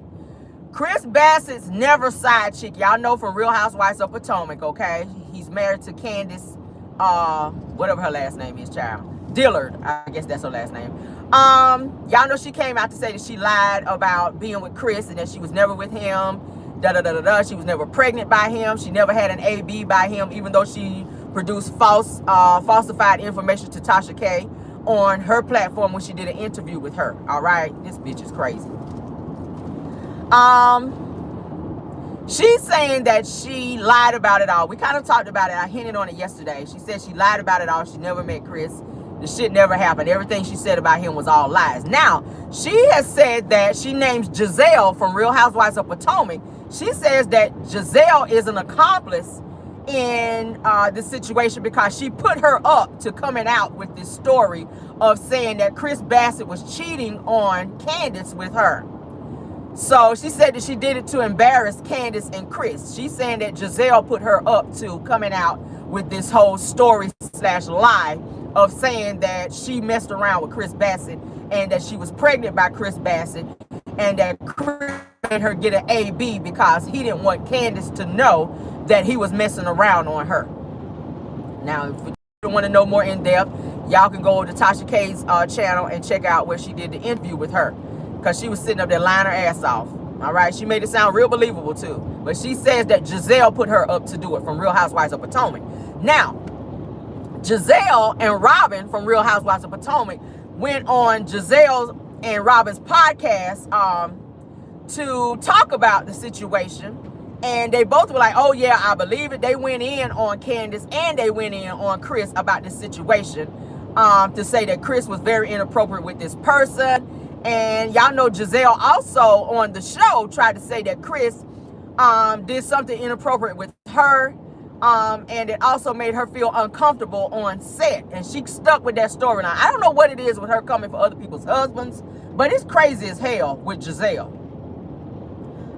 Chris Bassett's never side chick. Y'all know from Real Housewives of Potomac, okay? He's married to Candace, whatever her last name is, child. Dillard, I guess that's her last name. Y'all know she came out to say that she lied about being with Chris and that she was never with him. She was never pregnant by him. She never had an AB by him, even though she produced falsified information to Tasha K on her platform when she did an interview with her. All right, this bitch is crazy. She's saying that she lied about it all. We kind of talked about it. I hinted on it yesterday. She said she lied about it all. She never met Chris. The shit never happened. Everything she said about him was all lies. Now, she has said that she names Giselle from Real Housewives of Potomac. She says that Giselle is an accomplice in this situation because she put her up to coming out with this story of saying that Chris Bassett was cheating on Candace with her. So she said that she did it to embarrass Candace and Chris. She's saying that Giselle put her up to coming out with this whole story / lie of saying that she messed around with Chris Bassett and that she was pregnant by Chris Bassett and that Chris made her get an AB because he didn't want Candace to know that he was messing around on her. Now, if you want to know more in depth, y'all can go to Tasha K's channel and check out where she did the interview with her because she was sitting up there lying her ass off. All right, she made it sound real believable too. But she says that Giselle put her up to do it from Real Housewives of Potomac. Now, Giselle and Robin from Real Housewives of Potomac went on Giselle and Robin's podcast to talk about the situation. And they both were like, oh yeah, I believe it. They went in on Candace and they went in on Chris about this situation to say that Chris was very inappropriate with this person. And y'all know Giselle also on the show tried to say that Chris did something inappropriate with her. And it also made her feel uncomfortable on set. And she stuck with that storyline. I don't know what it is with her coming for other people's husbands, but it's crazy as hell with Giselle.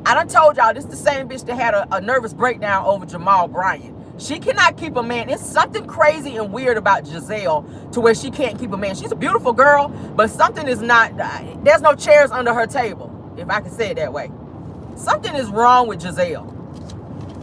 I done told y'all this is the same bitch that had a nervous breakdown over Jamal Bryant. She cannot keep a man. It's something crazy and weird about Giselle to where she can't keep a man. She's a beautiful girl, but something is not, there's no chairs under her table, if I can say it that way. Something is wrong with Giselle.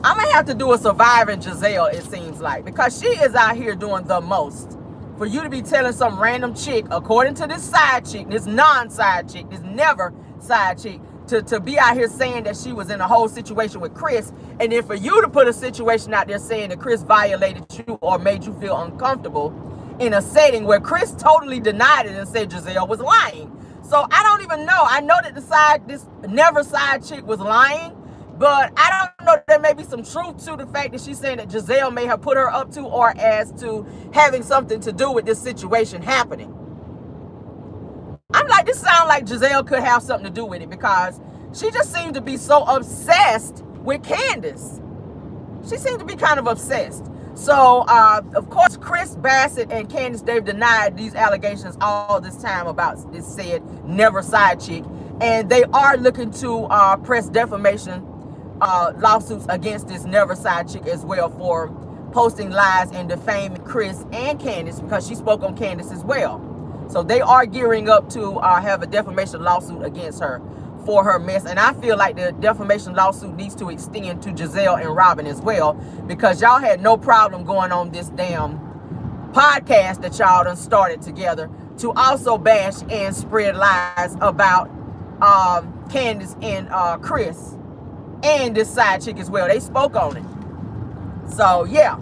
I'm going to have to do a surviving Giselle, it seems like, because she is out here doing the most. For you to be telling some random chick, according to this side chick, this non-side chick, this never side chick, to be out here saying that she was in a whole situation with Chris, and then for you to put a situation out there saying that Chris violated you or made you feel uncomfortable in a setting where Chris totally denied it and said Giselle was lying. So I don't even know. I know that this never side chick was lying, but I don't know, there may be some truth to the fact that she's saying that Giselle may have put her up to or as to having something to do with this situation happening. I'm like, this sounds like Giselle could have something to do with it because she just seemed to be so obsessed with Candace. She seemed to be kind of obsessed. So, of course, Chris Bassett and Candace, they've denied these allegations all this time about this said never side chick. And they are looking to press defamation lawsuits against this never side chick as well for posting lies and defaming Chris and Candace because she spoke on Candace as well. So they are gearing up to have a defamation lawsuit against her for her mess. And I feel like the defamation lawsuit needs to extend to Giselle and Robin as well, because y'all had no problem going on this damn podcast that y'all done started together to also bash and spread lies about Candace and Chris and this side chick as well. They spoke on it. So yeah,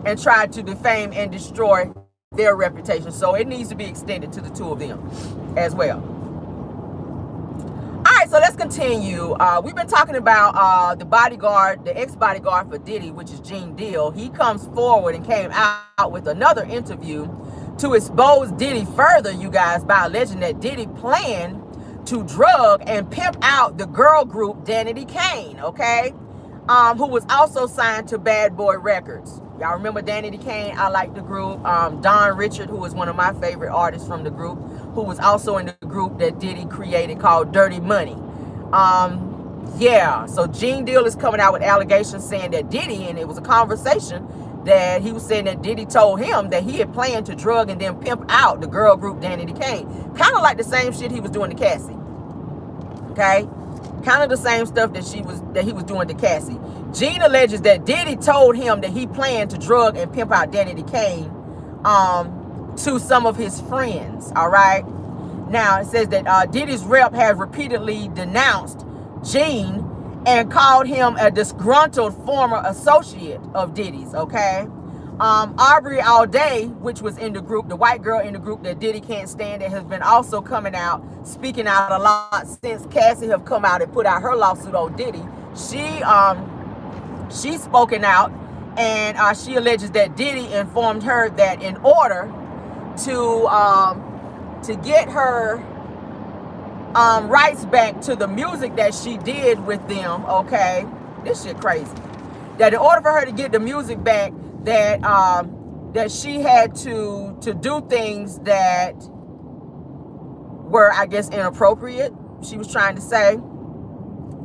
and tried to defame and destroy their reputation. So it needs to be extended to the two of them as well. All right, so let's continue. We've been talking about the bodyguard, the ex-bodyguard for Diddy, which is Gene Deal. He comes forward and came out with another interview to expose Diddy further, you guys, by alleging that Diddy planned to drug and pimp out the girl group Danity Kane, okay? Who was also signed to Bad Boy Records. Y'all remember Danity Kane? I like the group. Don Richard, who was one of my favorite artists from the group, who was also in the group that Diddy created called Dirty Money. Yeah, so Gene Deal is coming out with allegations saying that Diddy, and it was a conversation that he was saying that Diddy told him that he had planned to drug and then pimp out the girl group Danity Kane. Kind of like the same shit he was doing to Cassie. Okay? Kind of the same stuff that he was doing to Cassie. Gene alleges that Diddy told him that he planned to drug and pimp out Danity Kane to some of his friends. All right. Now it says that Diddy's rep has repeatedly denounced Gene and called him a disgruntled former associate of Diddy's. Okay. Aubrey Alday, which was in the group, the white girl in the group that Diddy can't stand, that has been also coming out, speaking out a lot since Cassie have come out and put out her lawsuit on Diddy. She's spoken out, and she alleges that Diddy informed her that in order to get her rights back to the music that she did with them, okay, this shit crazy, that in order for her to get the music back, that she had to do things that were, I guess, inappropriate, she was trying to say,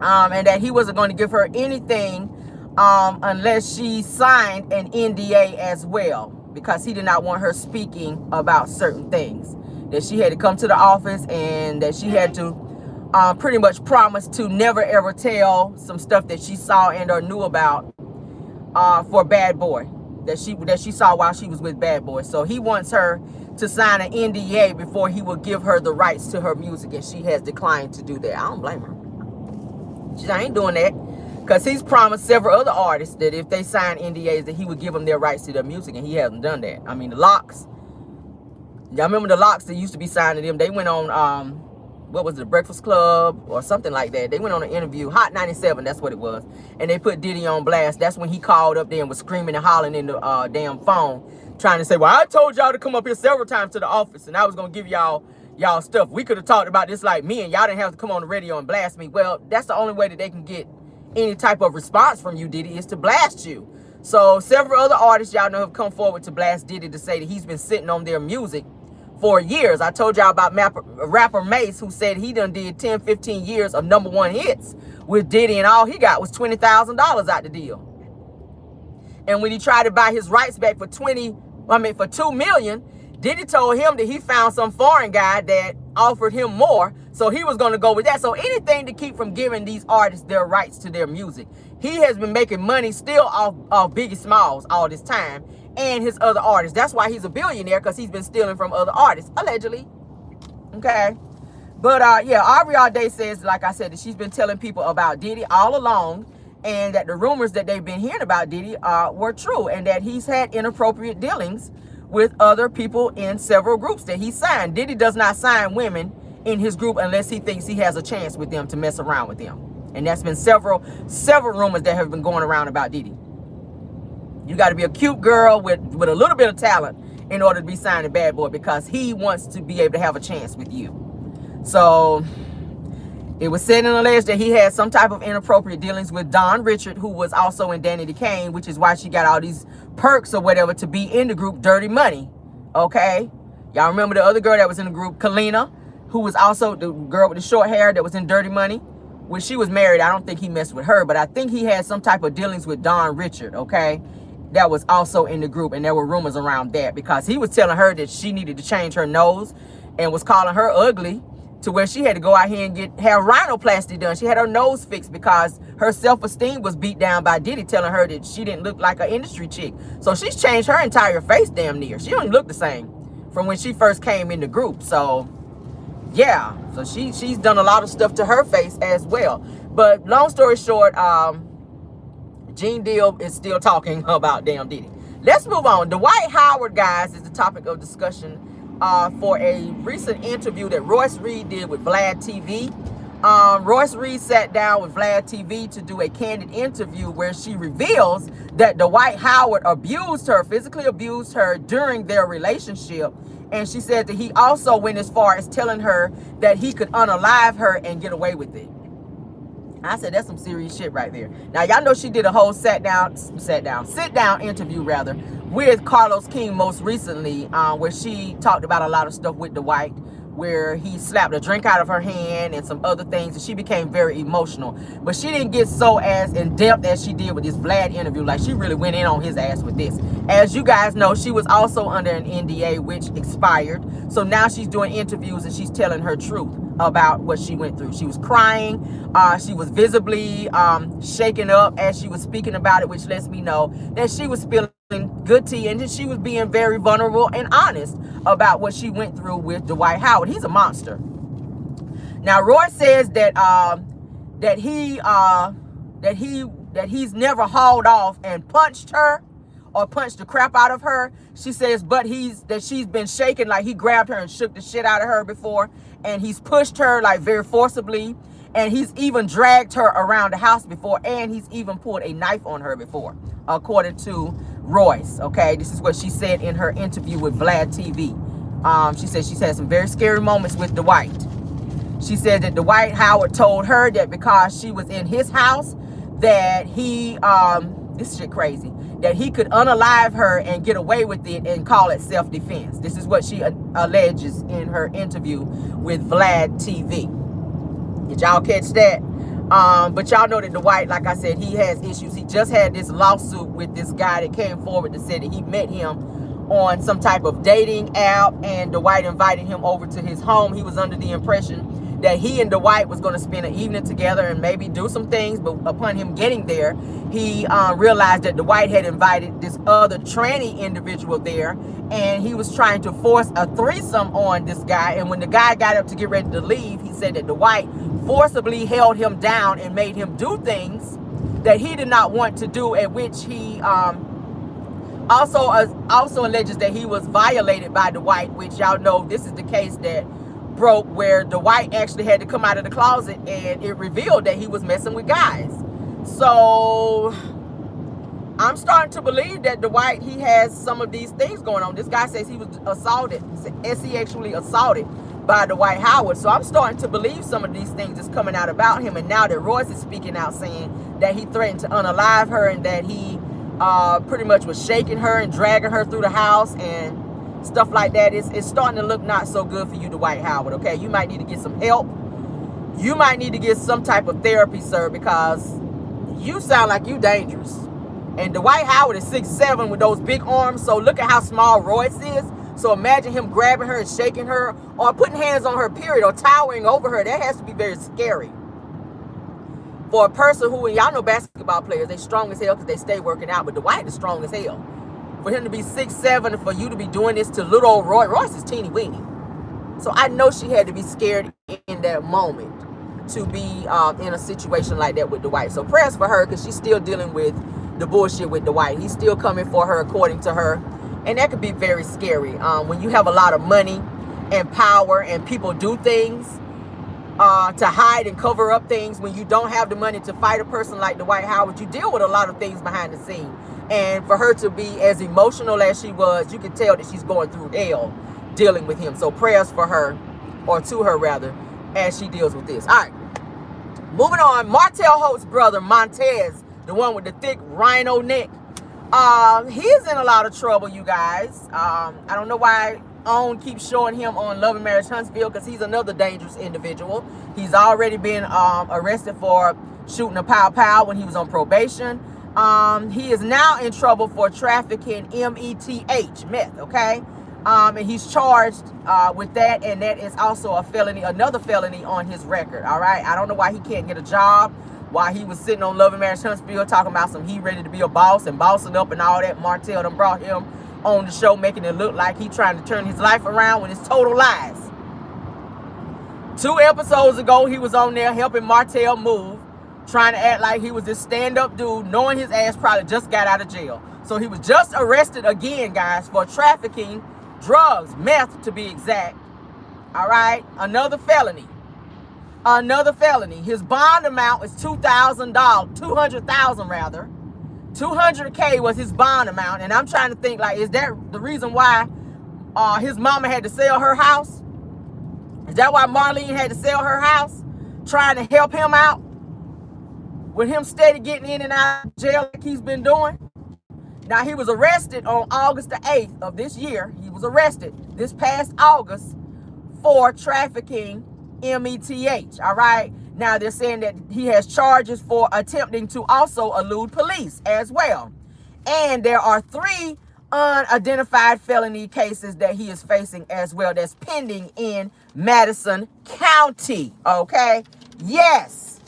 and that he wasn't going to give her anything unless she signed an NDA as well, because he did not want her speaking about certain things, that she had to come to the office and that she had to pretty much promise to never ever tell some stuff that she saw and or knew about for Bad Boy, that she saw while she was with Bad Boy. So he wants her to sign an NDA before he will give her the rights to her music, and she has declined to do that. I don't blame her. I ain't doing that. Because he's promised several other artists that if they sign NDAs that he would give them their rights to their music, and he hasn't done that. I mean, the Locks. Y'all remember the Locks that used to be signed to them? They went on, what was it, Breakfast Club or something like that. They went on an interview, Hot 97, that's what it was. And they put Diddy on blast. That's when he called up there and was screaming and hollering in the damn phone, trying to say, well, I told y'all to come up here several times to the office, and I was going to give y'all stuff. We could have talked about this like me, and y'all didn't have to come on the radio and blast me. Well, that's the only way that they can get any type of response from you, Diddy, is to blast you. So several other artists y'all know have come forward to blast Diddy to say that he's been sitting on their music for years. I told y'all about rapper Maurice, who said he done did 10, 15 years of #1 hits with Diddy, and all he got was $20,000 out the deal. And when he tried to buy his rights back for $2 million, Diddy told him that he found some foreign guy that offered him more, so he was going to go with that. So anything to keep from giving these artists their rights to their music. He has been making money still off Biggie Smalls all this time and his other artists. That's why he's a billionaire, because he's been stealing from other artists, allegedly. Okay. But yeah, Aubrey all day says, like I said, that she's been telling people about Diddy all along, and that the rumors that they've been hearing about Diddy were true, and that he's had inappropriate dealings with other people in several groups that he signed. Diddy does not sign women in his group unless he thinks he has a chance with them to mess around with them. And that's been several rumors that have been going around about Diddy. You got to be a cute girl with a little bit of talent in order to be signed to Bad Boy, because he wants to be able to have a chance with you. So it was said and alleged that he had some type of inappropriate dealings with Don Richard, who was also in Danny DeCane, which is why she got all these perks or whatever to be in the group Dirty Money. Okay? Y'all remember the other girl that was in the group, Kalina, who was also the girl with the short hair that was in Dirty Money? When she was married, I don't think he messed with her, but I think he had some type of dealings with Don Richard, okay? That was also in the group, and there were rumors around that, because he was telling her that she needed to change her nose and was calling her ugly, to where she had to go out here and have rhinoplasty done. She had her nose fixed because her self-esteem was beat down by Diddy telling her that she didn't look like an industry chick. So she's changed her entire face damn near. She don't look the same from when she first came in the group. So yeah, so she's done a lot of stuff to her face as well. But long story short, Gene Deal is still talking about damn Diddy. Let's move on. Dwight Howard, guys, is the topic of discussion for a recent interview that Royce Reed did with Vlad TV. Royce Reed sat down with Vlad TV to do a candid interview where she reveals that Dwight Howard physically abused her during their relationship. And she said that he also went as far as telling her that he could unalive her and get away with it. I said, that's some serious shit right there. Now, y'all know she did a whole sit-down interview, rather, with Carlos King most recently, where she talked about a lot of stuff with Dwight, where he slapped a drink out of her hand and some other things, and she became very emotional. But she didn't get so as in-depth as she did with this Vlad interview. Like, she really went in on his ass with this. As you guys know, she was also under an NDA, which expired. So now she's doing interviews, and she's telling her truth about what she went through. She was crying. She was visibly shaken up as she was speaking about it, which lets me know that she was spilling good tea, and she was being very vulnerable and honest about what she went through with Dwight Howard. He's a monster. Now, Roy says that he's never hauled off and punched her or punched the crap out of her. She says, but she's been shaken, like he grabbed her and shook the shit out of her before, and he's pushed her like very forcibly, and he's even dragged her around the house before, and he's even pulled a knife on her before, according to Royce. Okay, this is what she said in her interview with Vlad TV. She said she's had some very scary moments with Dwight. She said that Dwight Howard told her that because she was in his house, that he, this shit crazy, that he could unalive her and get away with it and call it self-defense. This is what she alleges in her interview with Vlad TV. Did y'all catch that? But y'all know that Dwight, like I said, he has issues. He just had this lawsuit with this guy that came forward that said that he met him on some type of dating app, and Dwight invited him over to his home. He was under the impression that he and Dwight was going to spend an evening together and maybe do some things, but upon him getting there, he realized that Dwight had invited this other tranny individual there, and he was trying to force a threesome on this guy. And when the guy got up to get ready to leave, he said that Dwight forcibly held him down and made him do things that he did not want to do, at which he also alleges that he was violated by Dwight, which y'all know this is the case that broke where Dwight actually had to come out of the closet and it revealed that he was messing with guys. So I'm starting to believe that Dwight, he has some of these things going on. This guy says he was assaulted, sexually assaulted by Dwight Howard. So I'm starting to believe some of these things is coming out about him. And now that Royce is speaking out saying that he threatened to unalive her and that he pretty much was shaking her and dragging her through the house and stuff like that, it's starting to look not so good for you, Dwight Howard, okay? You might need to get some help. You might need to get some type of therapy, sir, because you sound like you dangerous. And Dwight Howard is 6'7" with those big arms, so look at how small Royce is. So imagine him grabbing her and shaking her or putting hands on her, period, or towering over her. That has to be very scary. For a person who, and y'all know basketball players, they strong as hell because they stay working out, but Dwight is strong as hell. For him to be 6'7", and for you to be doing this to little old Royce is teeny weeny. So I know she had to be scared in that moment to be in a situation like that with Dwight. So prayers for her, because she's still dealing with the bullshit with Dwight. He's still coming for her, according to her. And that could be very scary. When you have a lot of money and power and people do things to hide and cover up things, when you don't have the money to fight a person like Dwight Howard, you deal with a lot of things behind the scene. And for her to be as emotional as she was, you could tell that she's going through hell dealing with him. So prayers for her, or to her rather, as she deals with this. All right, moving on. Martell Holt's brother, Montez, the one with the thick rhino neck, he's in a lot of trouble, you guys. I don't know why OWN keeps showing him on Love and Marriage Huntsville, because he's another dangerous individual. He's already been arrested for shooting a pow-pow when he was on probation. He is now in trouble for trafficking meth, okay? And he's charged with that, and that is also a felony, another felony on his record, all right? I don't know why he can't get a job while he was sitting on Love and Marriage Huntsville talking about some he ready to be a boss and bossing up and all that. Martell done brought him on the show, making it look like he trying to turn his life around when it's total lies. 2 episodes ago, he was on there helping Martell move, trying to act like he was this stand-up dude, knowing his ass probably just got out of jail. So he was just arrested again, guys, for trafficking drugs, meth to be exact. All right, another felony. Another felony. His bond amount is $200,000 rather. $200K was his bond amount, and I'm trying to think, like, is that the reason why his mama had to sell her house? Is that why Marlene had to sell her house? Trying to help him out with him steady getting in and out of jail like he's been doing. Now, he was arrested on August the 8th of this year. He was arrested this past August for trafficking meth, all right? Now, they're saying that he has charges for attempting to also elude police as well. And there are 3 unidentified felony cases that he is facing as well that's pending in Madison County, okay? Yes,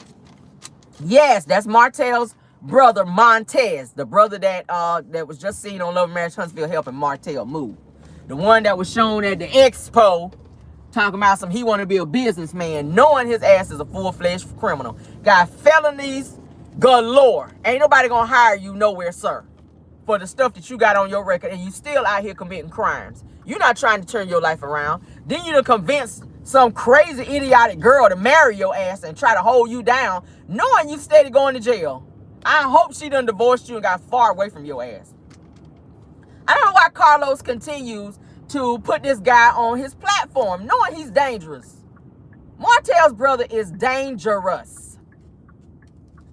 that's Martell's brother, Montez, the brother that that was just seen on Love and Marriage Huntsville helping Martell move. The one that was shown at the expo talking about some he want to be a businessman, knowing his ass is a full-fledged criminal. Got felonies galore. Ain't nobody gonna hire you nowhere, sir, for the stuff that you got on your record, and you still out here committing crimes. You're not trying to turn your life around. Then you done convince some crazy idiotic girl to marry your ass and try to hold you down, knowing you steady going to jail. I hope she done divorced you and got far away from your ass. I don't know why Carlos continues to put this guy on his platform, knowing he's dangerous. Martell's brother is dangerous.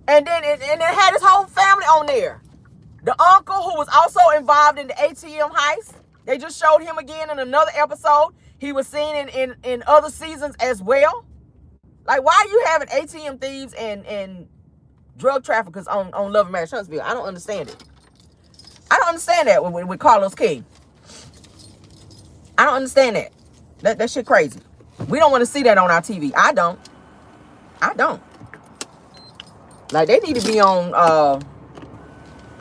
And then it had his whole family on there. The uncle who was also involved in the ATM heist, they just showed him again in another episode. He was seen in other seasons as well. Like, why are you having ATM thieves and drug traffickers on Love and Marriage Huntsville? I don't understand it. I don't understand that with Carlos King. I don't understand that. That shit crazy. We don't want to see that on our TV. I don't. Like, they need to be on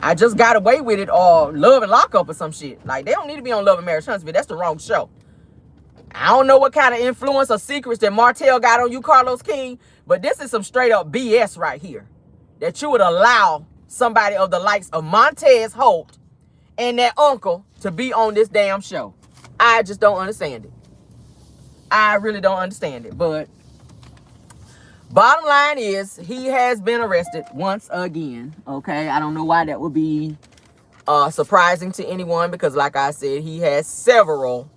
I Just Got Away With It or Love and Lockup or some shit. Like, they don't need to be on Love and Marriage Huntsville. That's the wrong show. I don't know what kind of influence or secrets that Martell got on you, Carlos King, but this is some straight up BS right here. That you would allow somebody of the likes of Montez Holt and that uncle to be on this damn show. I just don't understand it. I really don't understand it. But bottom line is, he has been arrested once again. Okay, I don't know why that would be surprising to anyone, because like I said, he has several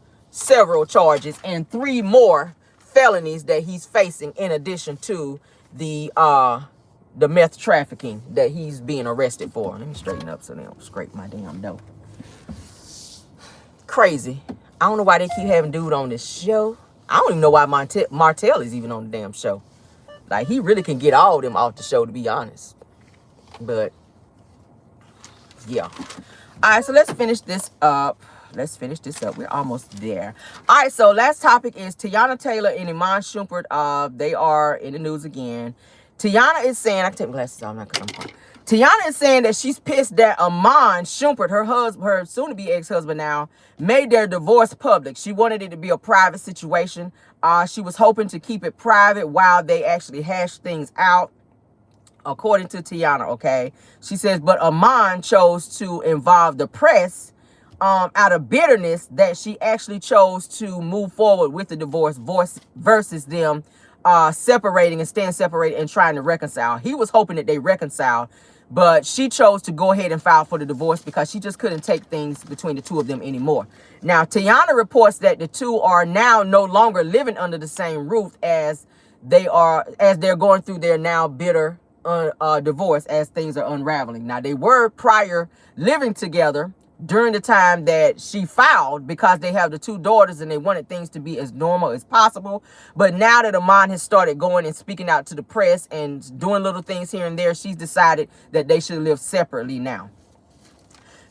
charges and 3 more felonies that he's facing in addition to the meth trafficking that he's being arrested for. Let me straighten up so they don't scrape my damn nose. Crazy. I don't know why they keep having dude on this show. I don't even know why Martell is even on the damn show. Like, he really can get all of them off the show, to be honest. But yeah. All right, so let's finish this up. We're almost there. All right, so last topic is Teyana Taylor and Iman Shumpert. They are in the news again. Teyana is saying, I can take my glasses off now because I'm hot. Teyana is saying that she's pissed that Iman Shumpert, her soon-to-be ex-husband now, made their divorce public. She wanted it to be a private situation. She was hoping to keep it private while they actually hash things out, according to Teyana, okay? She says, but Iman chose to involve the press out of bitterness that she actually chose to move forward with the divorce versus them separating and staying separated and trying to reconcile. He was hoping that they reconcile, but she chose to go ahead and file for the divorce because she just couldn't take things between the two of them anymore. Now, Teyana reports that the two are now no longer living under the same roof as they're going through their now bitter divorce as things are unraveling. Now, they were prior living together during the time that she filed because they have the 2 daughters and they wanted things to be as normal as possible. But now that Iman has started going and speaking out to the press and doing little things here and there, she's decided that they should live separately now.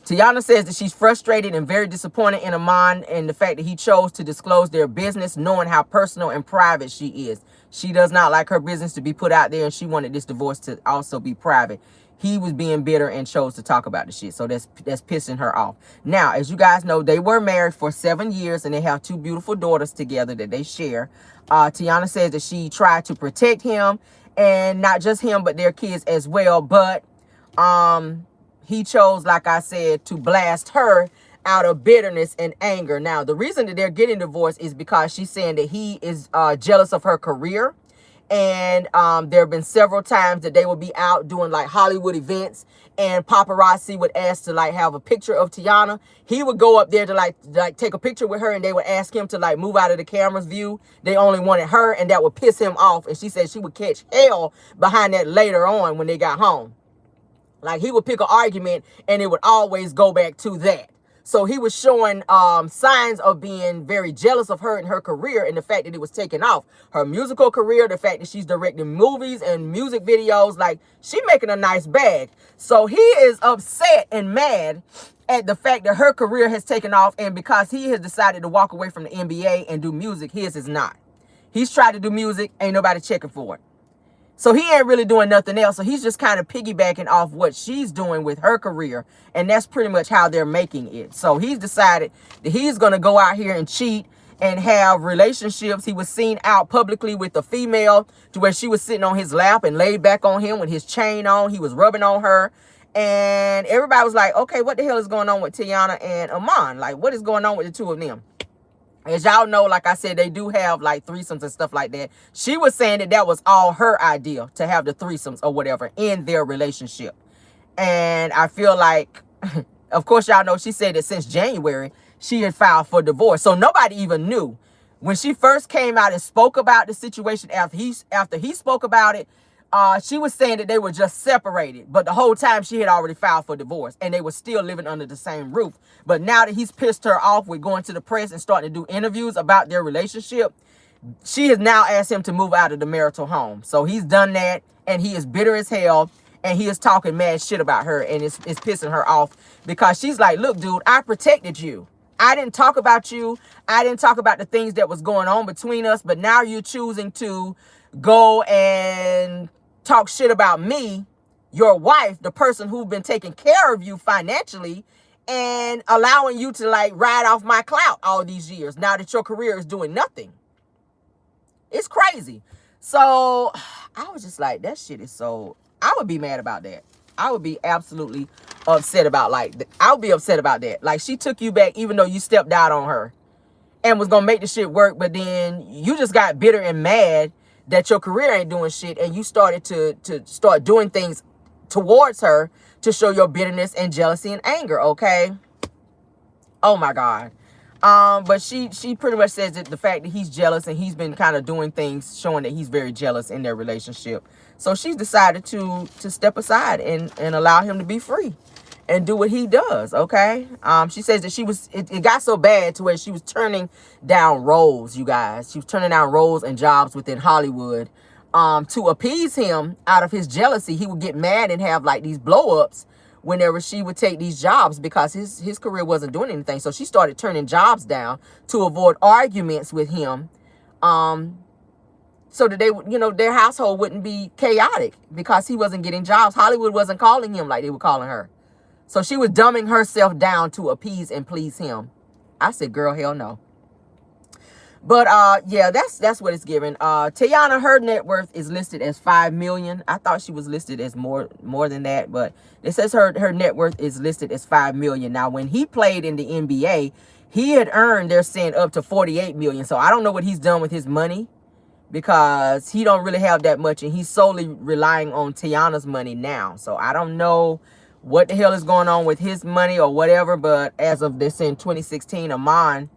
Teyana says that she's frustrated and very disappointed in Iman and the fact that he chose to disclose their business, knowing how personal and private she is. She does not like her business to be put out there, and she wanted this divorce to also be private. He was being bitter and chose to talk about the shit. So that's pissing her off. Now, as you guys know, they were married for 7 years and they have 2 beautiful daughters together that they share. Teyana says that she tried to protect him, and not just him, but their kids as well. But he chose, like I said, to blast her out of bitterness and anger. Now, the reason that they're getting divorced is because she's saying that he is jealous of her career. And there have been several times that they would be out doing like Hollywood events, and paparazzi would ask to like have a picture of Teyana. He would go up there to like take a picture with her, and they would ask him to like move out of the camera's view. They only wanted her, and that would piss him off. And she said she would catch hell behind that later on when they got home. Like, he would pick an argument and it would always go back to that. So he was showing signs of being very jealous of her and her career, and the fact that it was taken off. Her musical career, the fact that she's directing movies and music videos, like, she making a nice bag. So he is upset and mad at the fact that her career has taken off, and because he has decided to walk away from the NBA and do music, his is not. He's tried to do music, ain't nobody checking for it. So he ain't really doing nothing else. So he's just kind of piggybacking off what she's doing with her career. And that's pretty much how they're making it. So he's decided that he's going to go out here and cheat and have relationships. He was seen out publicly with a female to where she was sitting on his lap and laid back on him with his chain on. He was rubbing on her. And everybody was like, okay, what the hell is going on with Teyana and Iman? Like, what is going on with the 2 of them? As y'all know, like I said, they do have like threesomes and stuff like that. She was saying that that was all her idea, to have the threesomes or whatever in their relationship. And I feel like, of course, y'all know she said that since January, she had filed for divorce. So nobody even knew. When she first came out and spoke about the situation, after he spoke about it, she was saying that they were just separated, but the whole time she had already filed for divorce and they were still living under the same roof. But now that he's pissed her off with going to the press and starting to do interviews about their relationship, she has now asked him to move out of the marital home. So he's done that, and he is bitter as hell, and he is talking mad shit about her, and it's pissing her off because she's like, look, dude, I protected you. I didn't talk about you. I didn't talk about the things that was going on between us, but now you're choosing to go and talk shit about me, your wife, the person who's been taking care of you financially, and allowing you to like ride off my clout all these years now that your career is doing nothing. It's crazy. So I was just like, that shit is so, I would be mad about that. I would be absolutely upset about I would be upset about that. Like, she took you back even though you stepped out on her and was gonna make the shit work, but then you just got bitter and mad that your career ain't doing shit, and you started to start doing things towards her to show your bitterness and jealousy and anger, okay? Oh my God. But she pretty much says that the fact that he's jealous and he's been kind of doing things showing that he's very jealous in their relationship. So she's decided to step aside and allow him to be free and do what he does, okay? She says that it got so bad to where she was turning down roles, you guys. She was turning down roles and jobs within Hollywood to appease him out of his jealousy. He would get mad and have like these blow-ups whenever she would take these jobs because his career wasn't doing anything. So she started turning jobs down to avoid arguments with him, so that they, you know, their household wouldn't be chaotic because he wasn't getting jobs. Hollywood wasn't calling him like they were calling her. So she was dumbing herself down to appease and please him. I said, girl, hell no. But yeah, that's what it's giving. Teyana, her net worth is listed as $5 million. I thought she was listed as more than that, but it says her net worth is listed as $5 million. Now, when he played in the NBA, he had earned, they're saying, up to $48 million. So I don't know what he's done with his money because he don't really have that much, and he's solely relying on Teyana's money now. So I don't know what the hell is going on with his money or whatever, but as of this in 2016, Iman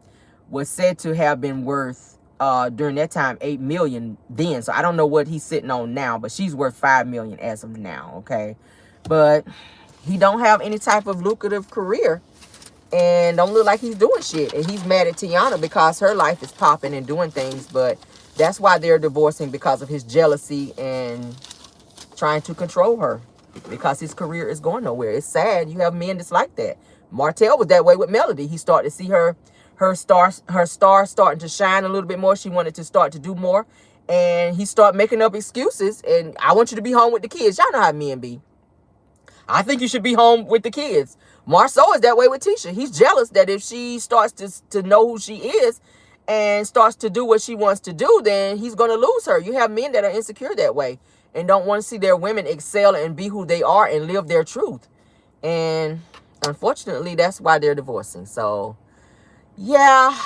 was said to have been worth during that time $8 million then. So I don't know what he's sitting on now, but she's worth $5 million as of now, okay? But he don't have any type of lucrative career and don't look like he's doing shit. And he's mad at Teyana because her life is popping and doing things, but that's why they're divorcing, because of his jealousy and trying to control her because his career is going nowhere. It's sad. You have men that's like that. Martell was that way with Melody. He started to see her star starting to shine a little bit more. She wanted to start to do more, and he started making up excuses. And I want you to be home with the kids. Y'all know how men be. I think you should be home with the kids. Marceau is that way with Tisha. He's jealous that if she starts to know who she is and starts to do what she wants to do, then he's going to lose her. You have men that are insecure that way and don't want to see their women excel and be who they are and live their truth. And unfortunately, that's why they're divorcing. So yeah,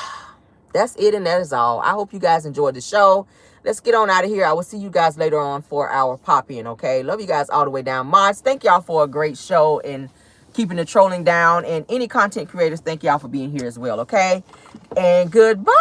that's it, and that is all. I hope you guys enjoyed the show. Let's get on out of here. I will see you guys later on for our pop-in, okay? Love you guys all the way down. Mods, thank y'all for a great show and keeping the trolling down. And any content creators, thank y'all for being here as well, okay? And goodbye.